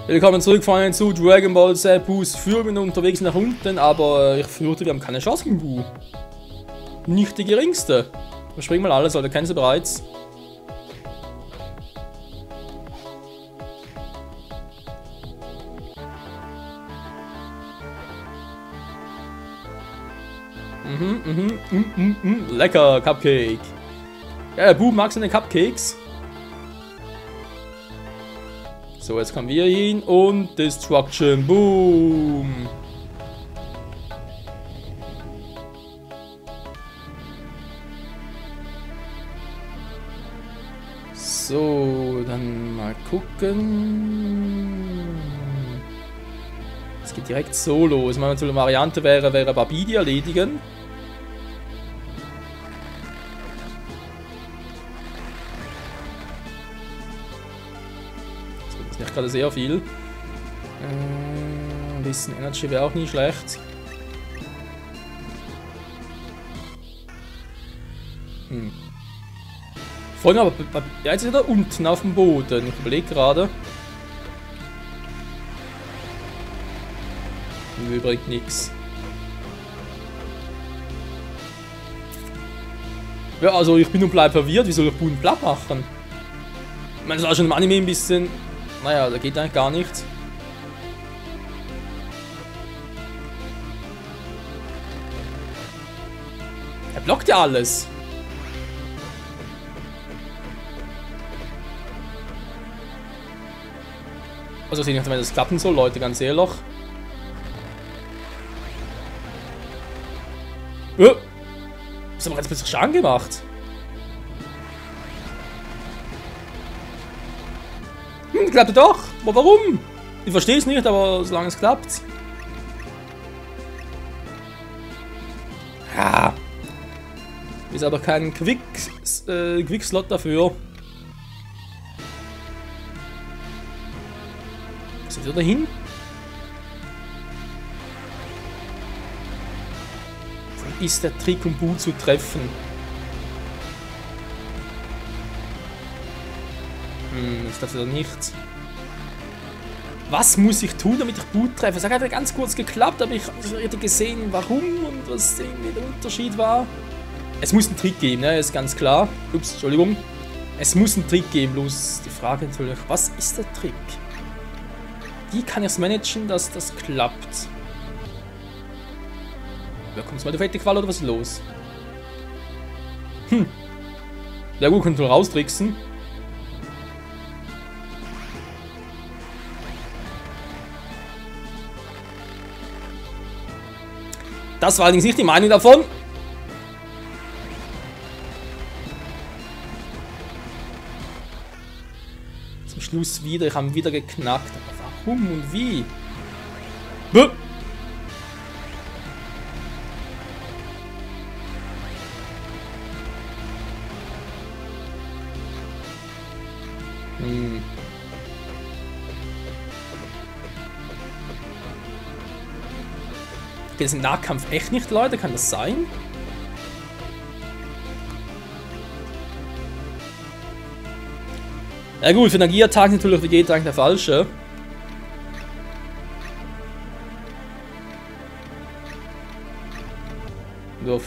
Willkommen zurück, Freunde, zu Dragon Ball Z Bu's Führung unterwegs nach unten, aber ich fürchte, wir haben keine Chance gegen Bu. Nicht die geringste. Überspringen mal alles, Leute, kennen Sie bereits. Lecker, Cupcake. Ja, Bu mag seine Cupcakes. So, jetzt kommen wir hin und Destruction. Boom. So, dann mal gucken. Es geht direkt so los. Meine Variante wäre Babidi erledigen. Das ist nicht gerade sehr viel. Ein bisschen Energy wäre auch nicht schlecht. Vorhin aber, ja, jetzt ist er da unten auf dem Boden. Ich überlege gerade. Mir bringt nichts. Ja, also ich bin und bleib verwirrt. Wie soll ich Boden platt machen? Ich meine, das war schon im Anime ein bisschen. Naja, da geht eigentlich gar nichts. Er blockt ja alles. Also ich nicht, wenn das klappen soll, Leute, ganz ehrlich. Was haben wir jetzt plötzlich Schaden gemacht? Klappt doch! Aber warum? Ich verstehe es nicht, aber solange es klappt. Ja. Ist aber kein Quick-Slot dafür. Sind wir dahin? Wo ist der Trick, um Bu zu treffen? Ist das wieder nichts. Was muss ich tun, damit ich Bu treffe? Es hat gerade ganz kurz geklappt, aber ich hätte gesehen, warum und was irgendwie der Unterschied war. Es muss einen Trick geben, ne? Ist ganz klar. Ups, Entschuldigung. Es muss einen Trick geben, bloß die Frage natürlich, was ist der Trick? Wie kann ich es managen, dass das klappt? Ja, kommt mal der fette Qual oder was ist los? Ja gut, könnte man raustricksen. Das war allerdings nicht die Meinung davon. Zum Schluss wieder, ich habe wieder geknackt. Warum und wie? Buh. Geht es im Nahkampf echt nicht, Leute? Kann das sein? Ja gut, für Energieattack natürlich Vegeta eigentlich der falsche. Ich muss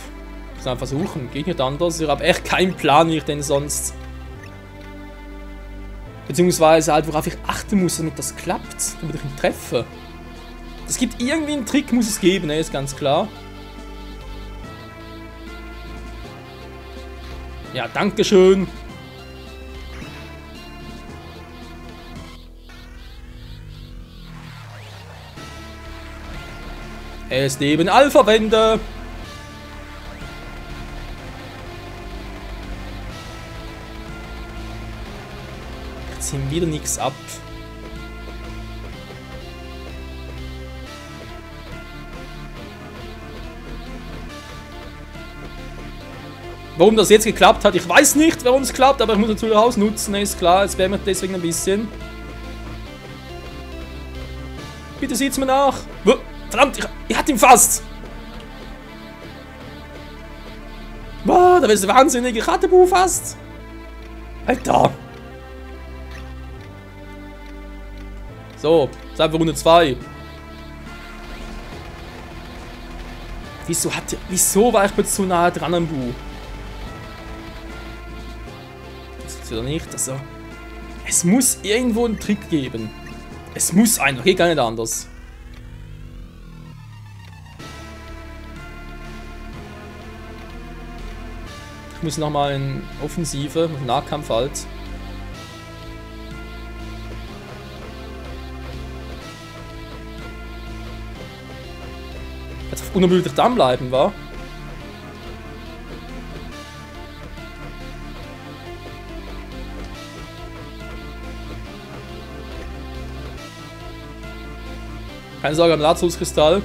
einfach versuchen, geht nicht anders. Ich habe echt keinen Plan, wie ich denn sonst. Beziehungsweise halt, worauf ich achten muss, damit das klappt, damit ich ihn treffe. Es gibt irgendwie einen Trick, muss es geben, ne? Ist ganz klar. Ja, dankeschön. Es leben Alpha-Wände. Jetzt ziehen wieder nichts ab. Warum das jetzt geklappt hat, ich weiß nicht, warum es klappt, aber ich muss natürlich ausnutzen, ist klar, jetzt werden wir deswegen ein bisschen. Bitte sieht's mir nach. Verdammt, ich hatte ihn fast. Boah, da ist der wahnsinnige Ratebu fast. Alter. So, Zeit für Runde 2. Wieso war ich plötzlich so nah dran am Bu? Das ist wieder nicht, also... Es muss irgendwo einen Trick geben. Es muss einfach, geht gar nicht anders. Ich muss nochmal in Offensive, Nahkampf halt. Jetzt auf unermüdlich dranbleiben, wa? Keine Sorge am Lazaruskristall.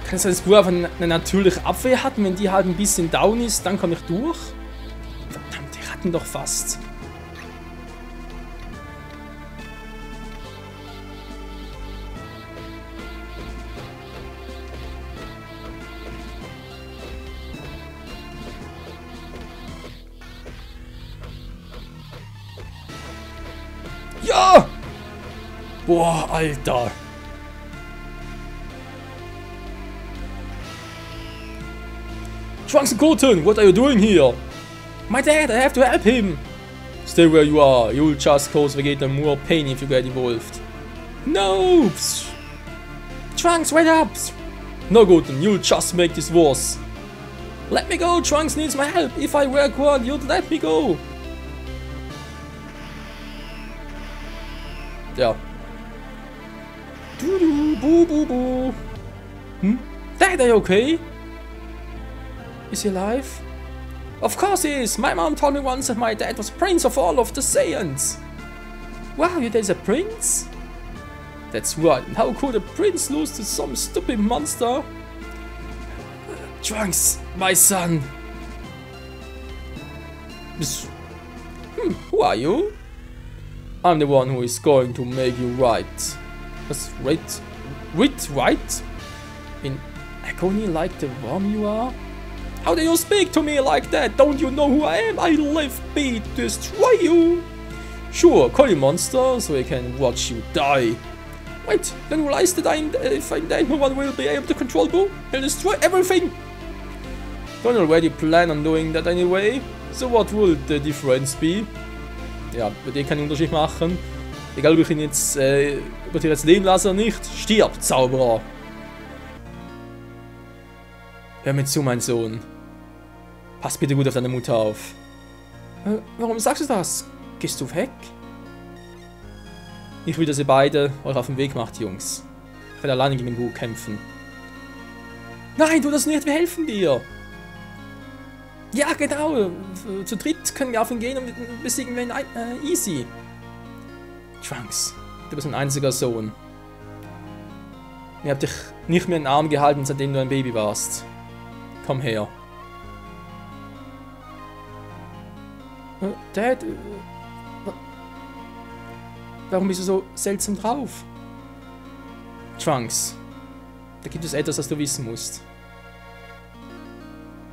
Kann es sein, dass Bua einfach eine natürliche Abwehr hat und wenn die halt ein bisschen down ist, dann komme ich durch? Verdammt, die hatten doch fast. Ja! Boah, Alter. Trunks and Goten, what are you doing here? My dad, I have to help him. Stay where you are. You'll just cause Vegeta more pain if you get involved. No! Trunks, wait up! No, Goten, you'll just make this worse. Let me go, Trunks needs my help. If I were Gohan, you'd let me go. Ja. Boo. Dad, are you okay? Is he alive? Of course he is! My mom told me once that my dad was prince of all of the Saiyans! Wow, your dad's a prince? That's right, and how could a prince lose to some stupid monster? Trunks, my son! Who are you? I'm the one who is going to make you right. What's right? In agony like the worm you are? How do you speak to me like that? Don't you know who I am? I live be to destroy you. Sure, call you monster so I can watch you die. Wait, then realize that if I'm dead, no one will be able to control Boo. He'll destroy everything. Don't already plan on doing that anyway. So what will the difference be? Ja, bei dir keinen Unterschied machen. Egal ob ich ihn jetzt, ob ich dir jetzt leben lasse oder nicht. Stirb, Zauberer. Hör mir zu, mein Sohn. Pass bitte gut auf deine Mutter auf. Warum sagst du das? Gehst du weg? Ich will, dass ihr beide euch auf den Weg macht, Jungs. Ich werde alleine gegen den Buu kämpfen. Nein, tu das nicht, wir helfen dir. Ja, genau. Zu dritt können wir auf ihn gehen und besiegen wir ihn easy. Trunks, du bist ein einziger Sohn. Ich hab dich nicht mehr in den Arm gehalten, seitdem du ein Baby warst. Komm her. Dad, warum bist du so seltsam drauf? Trunks, da gibt es etwas, das du wissen musst.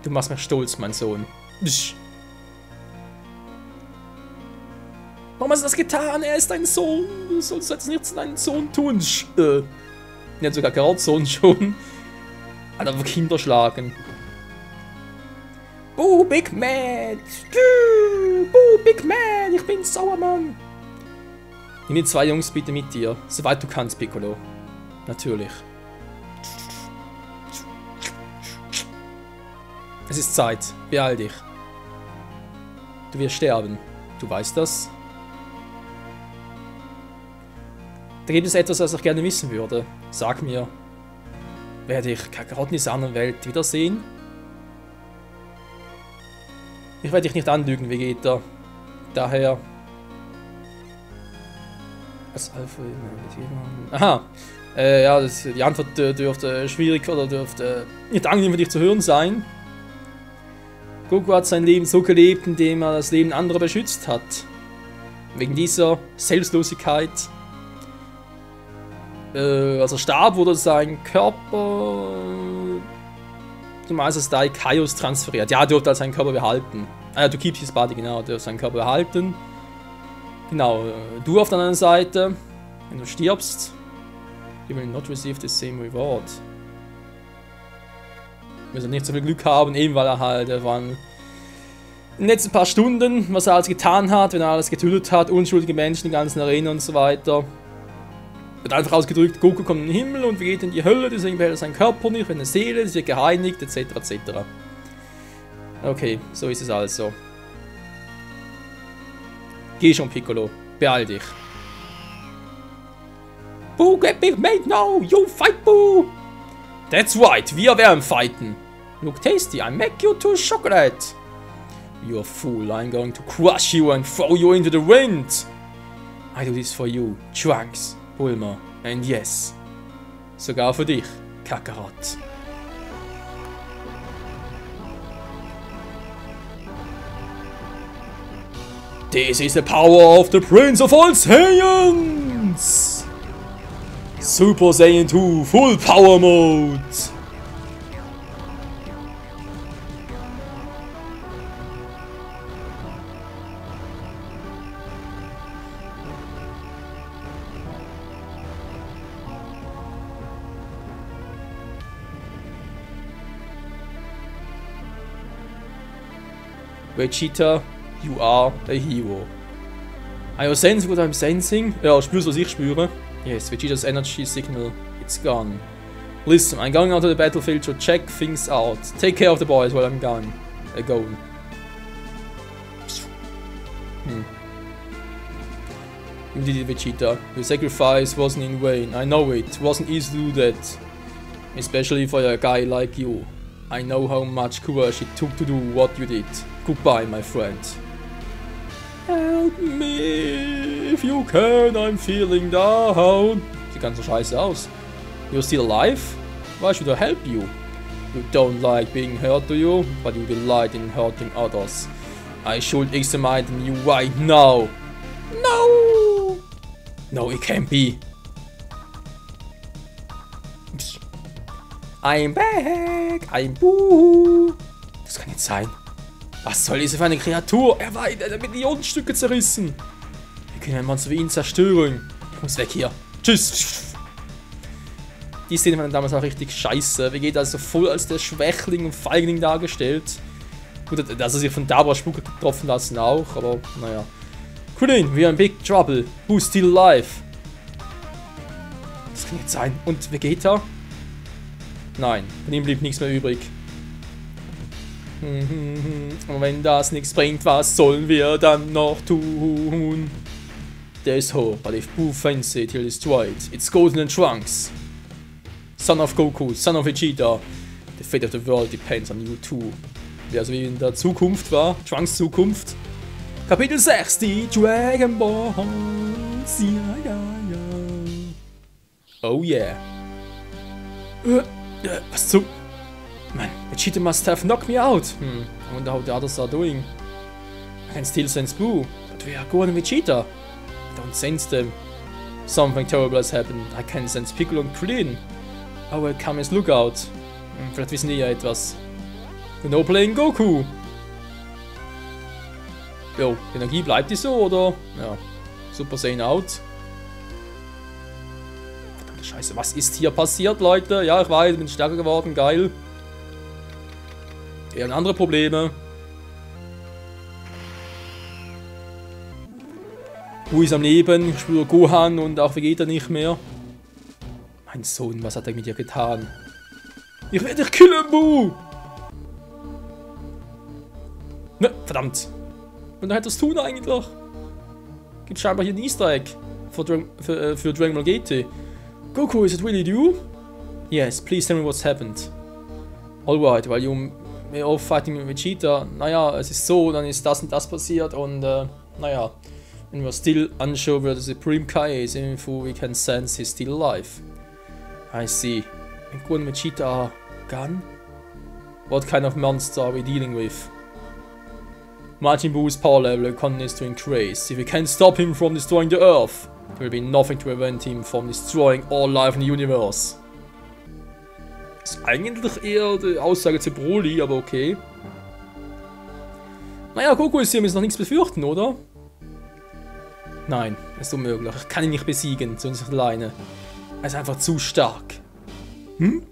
Du machst mich stolz, mein Sohn. Warum hast du das getan? Er ist dein Sohn. Du sollst jetzt nichts deinen Sohn tun. Er hat sogar gerade Sohn schon. Hat aber Kinder schlagen. Boo, Big Mad! Boo, Big Mad! Ich bin sauer, Mann! Nimm die zwei Jungs bitte mit dir, soweit du kannst, Piccolo. Natürlich. Es ist Zeit, beeil dich. Du wirst sterben, du weißt das? Da gibt es etwas, was ich gerne wissen würde. Sag mir, werde ich Kakarot in dieser anderen Welt wiedersehen? Ich werde dich nicht anlügen, Vegeta. Daher... Was Alpha... Aha. Ja, die Antwort dürfte schwierig oder dürfte nicht angenehm für dich zu hören sein. Goku hat sein Leben so gelebt, indem er das Leben anderer beschützt hat. Wegen dieser Selbstlosigkeit. Als er starb, wurde sein Körper Optimizer Style Kaios transferiert. Ja, er dürfte halt seinen Körper behalten. Ah ja, du keep his body, genau, der seinen Körper behalten. Genau, du auf der anderen Seite, wenn du stirbst, you will not receive the same reward. Wir müssen nicht so viel Glück haben, eben weil er halt, waren in den letzten paar Stunden, was er alles getan hat, wenn er alles getötet hat, unschuldige Menschen, die ganzen Arenen und so weiter. Wird einfach ausgedrückt, Goku kommt in den Himmel und geht in die Hölle, deswegen behält er seinen Körper nicht, eine Seele, sie wird geheiligt, etc. etc. Okay, so ist es also. Geh schon, Piccolo. Beeil dich. Boo, get me, mate, no! You fight, Boo! That's right, wir werden fighten. Look tasty, I make you to chocolate. You fool, I'm going to crush you and throw you into the wind. I do this for you, Trunks, Bulma, and yes, sogar für dich, Kakarot. This is the power of the Prince of all Saiyans! Super Saiyan 2 Full Power Mode! Vegeta, you are a hero. Are you sensing what I'm sensing? Ja, spürst du, was ich spüre? Yes, Vegeta's energy signal, it's gone. Listen, I'm going out to the battlefield to check things out. Take care of the boys while I'm gone. You did it, Vegeta. Your sacrifice wasn't in vain. I know it. It wasn't easy to do that. Especially for a guy like you. I know how much courage it took to do what you did. Goodbye, my friend. Help me if you can, I'm feeling down. Sieht ganz so scheiße aus. You're still alive? Why should I help you? You don't like being hurt, do you? But you delight in hurting others. I should examine you right now. No! No, it can't be. I'm back! I'm Boo! Das kann nicht sein. Was soll diese für eine Kreatur? Er war in Millionen Stücke zerrissen. Wir können ein Monster wie ihn zerstören. Ich muss weg hier. Tschüss. Die Szene fand damals auch richtig scheiße. Vegeta also voll als der Schwächling und Feigling dargestellt. Gut, dass er sich von Dabra Spucke getroffen lassen auch, aber naja. Krillin, we are in big trouble. Who's still alive? Das kann nicht sein. Und Vegeta? Nein, von ihm blieb nichts mehr übrig. Und wenn das nichts bringt, was sollen wir dann noch tun? There's hope, but if Boo faints it, he'll destroy it. It's Golden and Trunks. Son of Goku, son of Vegeta. The fate of the world depends on you too. Ja, also wie in der Zukunft war, Trunks Zukunft. Kapitel 6, die Dragon Balls. Ja. Oh yeah. Was zum... Man, Vegeta must have knocked me out. I wonder how the others are doing. I can still sense Boo, but we are going Vegeta. I don't sense them. Something terrible has happened. I can sense Piccolo und Krillin. Oh, well, come as lookout. Vielleicht wissen die ja etwas. You know, playing Goku. Jo, Energie bleibt die so, oder? Ja. Super Saiyan out. Verdammte Scheiße, was ist hier passiert, Leute? Ja, ich weiß, ich bin stärker geworden, geil. Wir haben andere Probleme. Boo ist am Leben, ich spüre Gohan und auch Vegeta nicht mehr. Mein Sohn, was hat er mit dir getan? Ich werde dich killen, Boo! Ne, verdammt. Und dann hätte er es tun eigentlich. Gibt scheinbar hier ein Easter Egg für Dragon Ball GT. Goku, is it really you? Yes, please tell me what's happened. Alright, while you all fighting with Vegeta, naja, es ist so, dann ist das und das passiert und naja, and we're still unsure where the Supreme Kai is, even though we can sense he's still alive. I see. And Goku and Vegeta are gone? What kind of monster are we dealing with? Majin Boo's power level continues to increase. If we can't stop him from destroying the Earth, there will be nothing to prevent him from destroying all life in the universe. Ist eigentlich eher die Aussage zu Broly, aber okay. Naja, Goku ist hier, müssen noch nichts befürchten, oder? Nein, das ist unmöglich. Ich kann ihn nicht besiegen, sonst alleine. Er ist einfach zu stark. When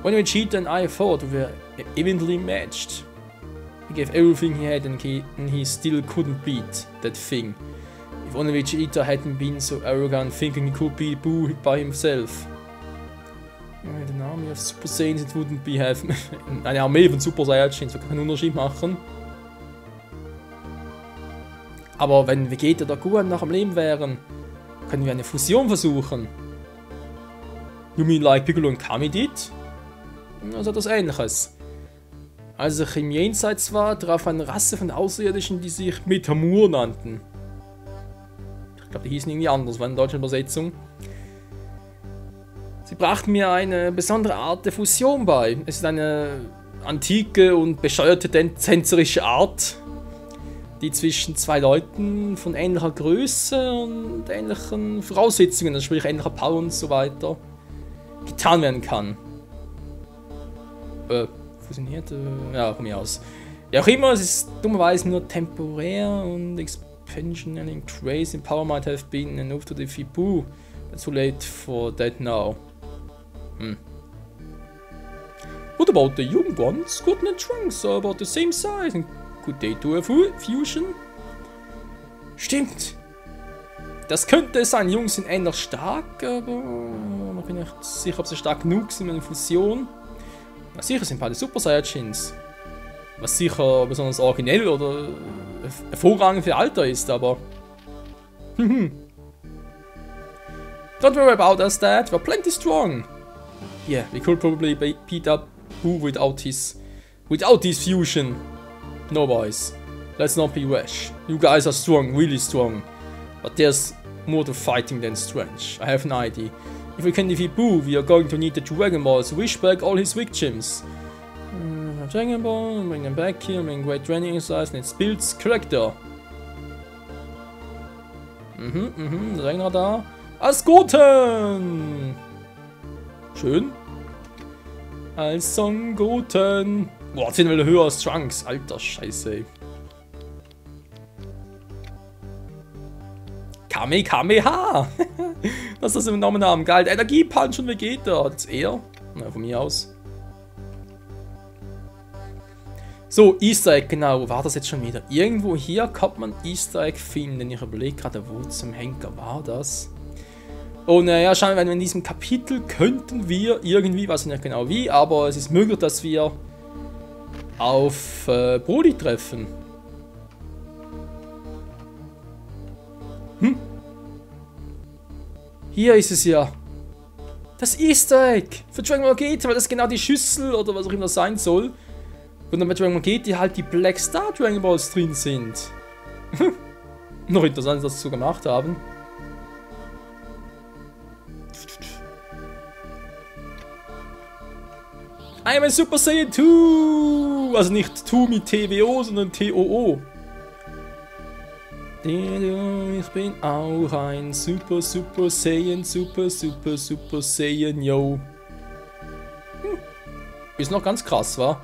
we cheat and I thought we were evenly matched. He gave everything he had and he still couldn't beat that thing. If only Vegeta hadn't been so arrogant thinking he could beat Boo by himself. An army of Super Saiyans it wouldn't be have. Eine Armee von Super Saiyajins wird keinen Unterschied machen. Aber wenn Vegeta oder Gohan noch am Leben wären, können wir eine Fusion versuchen. You mean like Piccolo und Kami did? Also etwas Ähnliches. Als ich im Jenseits war, traf eine Rasse von Außerirdischen, die sich Metamur nannten. Ich glaube, die hießen irgendwie anders, war eine deutsche Übersetzung. Sie brachten mir eine besondere Art der Fusion bei. Es ist eine antike und bescheuerte tänzerische Art, die zwischen zwei Leuten von ähnlicher Größe und ähnlichen Voraussetzungen, also sprich ähnlicher Power und so weiter, getan werden kann. Fusioniert? Ja, von mir aus. Ja, auch immer, es ist dummerweise nur temporär und Expansion and increase in power might have been enough to defeat Boo. But too late for that now. What about the young ones? Goten and Trunks are about the same size and could they do a fusion? Stimmt. Das könnte sein. Die Jungs sind ähnlich stark, aber man bin nicht sicher, ob sie stark genug sind mit einer Fusion. Na sicher sind beide Super Saiyajins. Was sicher besonders originell oder hervorragend für Alter ist, aber... Don't worry about us, Dad. We're plenty strong. Yeah, we could probably beat up Boo without this fusion. No boys, let's not be rash. You guys are strong, really strong. But there's more to fighting than strength. I have an idea. If we can defeat Boo, we are going to need the Dragon Balls to wish back all his victims. Dragon Ball, bring them back here, bring great training exercise, and it builds character. Dragonradar. Als Goten! Schön. Als Son Goten. Boah, 10 Level höher als Trunks. Alter Scheiße, ey. Kamehameha! Was ist das im Namen? Geil. Energiepunch und Vegeta. Das ist er. Na, von mir aus. So, Easter Egg, genau. War das jetzt schon wieder? Irgendwo hier kann man Easter Egg finden. Ich überlege gerade, wo zum Henker war das? Und ja, schauen wir, in diesem Kapitel könnten wir irgendwie, weiß ich nicht genau wie, aber es ist möglich, dass wir auf Broly treffen. Hier ist es ja. Das Easter Egg für Dragon Ball GT, weil das genau die Schüssel oder was auch immer sein soll. Und dann bei Dragon Ball GT halt die Black Star Dragon Balls drin sind. Noch interessant, dass sie das so gemacht haben. I'm a Super Saiyan 2! Also nicht 2 mit TWO, sondern TOO. Ich bin auch ein Super Saiyan, Super Saiyan, yo. Ist noch ganz krass, wa?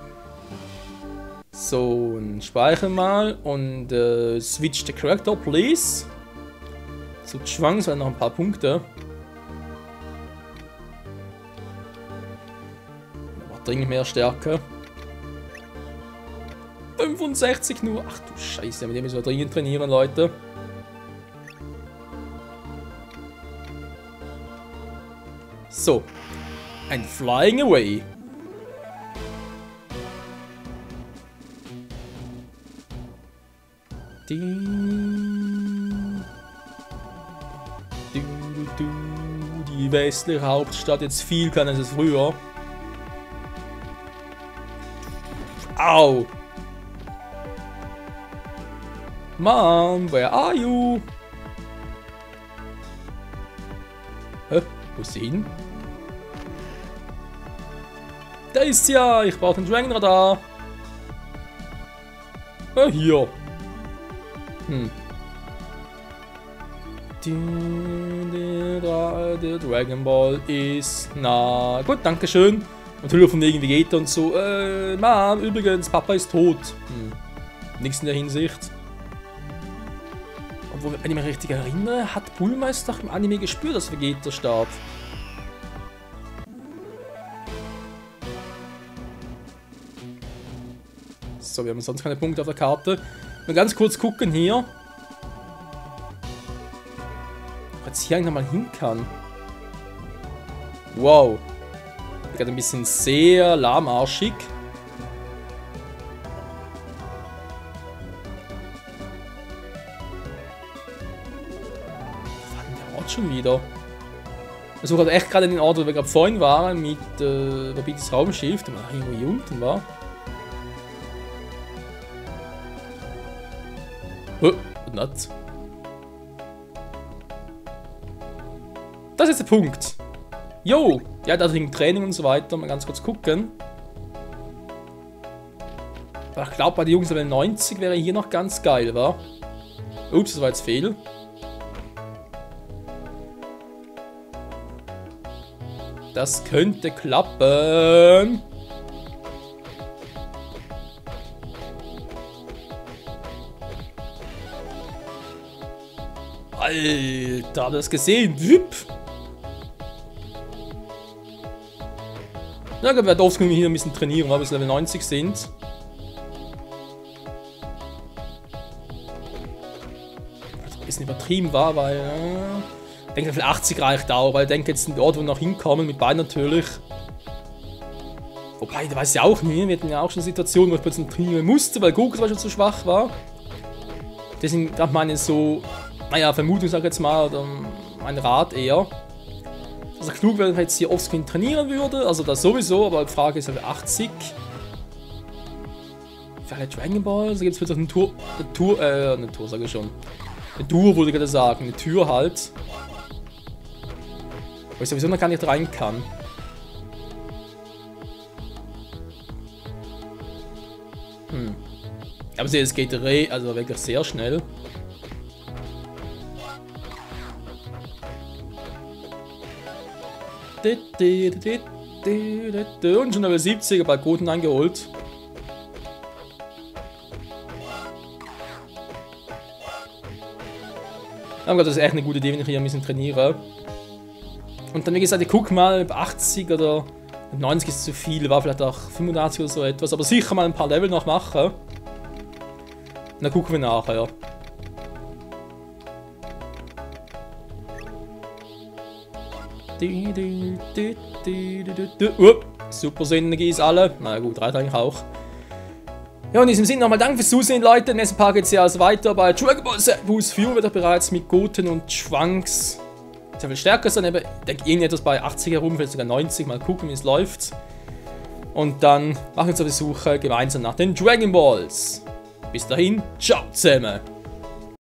So, speichern mal und switch the character, please. So, Trunks waren noch ein paar Punkte. Dringend mehr Stärke. 65 nur. Ach du Scheiße, mit dem müssen wir dringend trainieren, Leute. So. Ein Flying Away. Die westliche Hauptstadt jetzt viel kann als es früher. Au! Mom, where are you? Hä? Wo ist sie hin? Da ist sie ja! Ich brauche den Dragonradar! Hier! Der Dragon Ball ist nah. Gut, danke schön. Natürlich von wegen Vegeta und so. Mom, übrigens, Papa ist tot. Nichts in der Hinsicht. Obwohl, wenn ich mich richtig erinnere, hat Bulma es doch im Anime gespürt, dass Vegeta starb. So, wir haben sonst keine Punkte auf der Karte. Mal ganz kurz gucken hier. Ob jetzt hier eigentlich nochmal hin kann. Wow. Gerade ein bisschen sehr lahmarschig. Der Ort schon wieder. Ich suche echt gerade den Ort, wo wir gerade vorhin waren, mit Rabitis Raumschiff, der irgendwo hier unten war. Nicht. Das ist der Punkt. Jo! Ja, da drin Training und so weiter. Mal ganz kurz gucken. Aber ich glaube, bei den Jungs Level 90 wäre hier noch ganz geil, wa? Ups, das war jetzt fehl. Das könnte klappen. Alter, habt ihr das gesehen? Wip. Na gut, wir doof können wir hier ein bisschen trainieren, weil wir Level 90 sind. Was ein bisschen übertrieben war, weil ich denke, Level 80 reicht auch, weil ich denke, jetzt sind Ort, wo wir noch hinkommen, mit beiden natürlich. Wobei, da weiß ich auch nicht, wir hatten ja auch schon Situationen, wo ich plötzlich trainieren musste, weil Goku zum Beispiel zu schwach war. Das sind gerade meine so, naja, Vermutung, sag ich jetzt mal, oder mein Rat eher. Also klug, wenn ich jetzt hier offscreen trainieren würde, also das sowieso, aber die Frage ist halt 80. Für alle Dragon Ball, also gibt es plötzlich eine Tour, sage ich schon. Eine Tour, würde ich gerade sagen, eine Tür halt. Wo ich sowieso noch gar nicht rein kann. Aber es geht also wirklich sehr schnell. Und schon Level 70er bei Goten eingeholt. Aber das ist echt eine gute Idee, wenn ich hier ein bisschen trainiere. Und dann, wie gesagt, ich guck mal, 80 oder 90 ist zu viel, war vielleicht auch 85 oder so etwas, aber sicher mal ein paar Level noch machen. Und dann gucken wir nachher. Super Sinn-Energie ist alle. Na gut, reicht eigentlich auch. Ja, in diesem Sinne nochmal danke fürs Zusehen, Leute. Im nächsten Part geht es ja also weiter bei Dragon Ball Z Boost 4 wird er bereits mit Goten und Trunks sehr viel stärker sein. Ich denke, irgendetwas bei 80 herum, vielleicht sogar 90. Mal gucken, wie es läuft. Und dann machen wir uns auf die Suche gemeinsam nach den Dragon Balls. Bis dahin, ciao zusammen.